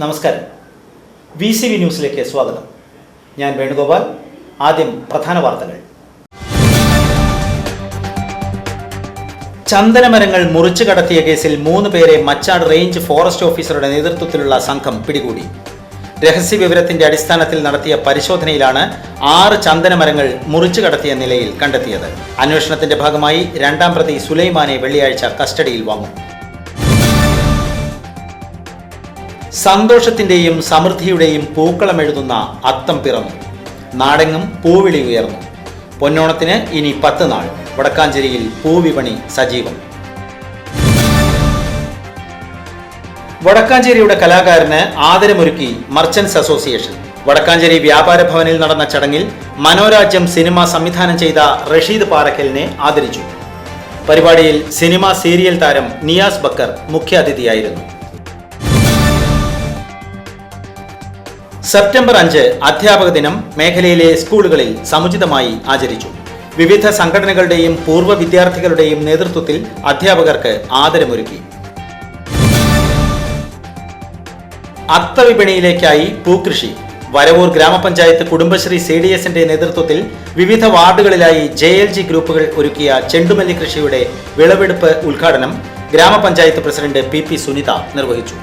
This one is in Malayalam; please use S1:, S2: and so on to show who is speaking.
S1: നമസ്കാരം. VCV ന്യൂസിലേക്ക് സ്വാഗതം. ഞാൻ വേണുഗോപാൽ. ആദ്യം പ്രധാന വാർത്തകൾ. ചന്ദനമരങ്ങൾ മുറിച്ചു കടത്തിയ കേസിൽ 3 പേരെ മച്ചാട് റേഞ്ച് ഫോറസ്റ്റ് ഓഫീസറുടെ നേതൃത്വത്തിലുള്ള സംഘം പിടികൂടി. രഹസ്യവിവരത്തിന്റെ അടിസ്ഥാനത്തിൽ നടത്തിയ പരിശോധനയിലാണ് 6 ചന്ദനമരങ്ങൾ മുറിച്ചു കടത്തിയ നിലയിൽ കണ്ടെത്തിയത്. അന്വേഷണത്തിന്റെ ഭാഗമായി 2ാം പ്രതി സുലൈമാനെ വെള്ളിയാഴ്ച കസ്റ്റഡിയിൽ വാങ്ങും. സന്തോഷത്തിന്റെയും സമൃദ്ധിയുടെയും പൂക്കളമെഴുതുന്ന അത്തം പിറന്നു. നാടെങ്ങും പൂവിളി ഉയർന്നു. പൊന്നോണത്തിന് ഇനി 10 നാൾ. വടക്കാഞ്ചേരിയിൽ പൂവിപണി സജീവം. വടക്കാഞ്ചേരിയുടെ കലാകാരന് ആദരമൊരുക്കി മർച്ചന്റ്സ് അസോസിയേഷൻ. വടക്കാഞ്ചേരി വ്യാപാര ഭവനിൽ നടന്ന ചടങ്ങിൽ മനോരാജ്യം സിനിമ സംവിധാനം ചെയ്ത റഷീദ് പാറക്കലിനെ ആദരിച്ചു. പരിപാടിയിൽ സിനിമ സീരിയൽ താരം നിയാസ് ബക്കർ മുഖ്യാതിഥിയായിരുന്നു. സെപ്റ്റംബർ 5 അധ്യാപക ദിനം മേഖലയിലെ സ്കൂളുകളിൽ സമുചിതമായി ആചരിച്ചു. വിവിധ സംഘടനകളുടെയും പൂർവ്വ വിദ്യാർത്ഥികളുടെയും നേതൃത്വത്തിൽ അധ്യാപകർക്ക് ആദരമൊരുക്കി. അത്തവിപണിയിലേക്കായി പൂക്കൃഷി. വരവൂർ ഗ്രാമപഞ്ചായത്ത് കുടുംബശ്രീ CDSന്റെ നേതൃത്വത്തിൽ വിവിധ വാർഡുകളിലായി JLG ഗ്രൂപ്പുകൾ ഒരുക്കിയ ചെണ്ടുമല്ലി കൃഷിയുടെ വിളവെടുപ്പ് ഉദ്ഘാടനം ഗ്രാമപഞ്ചായത്ത് പ്രസിഡന്റ് PP സുനിത നിർവഹിച്ചു.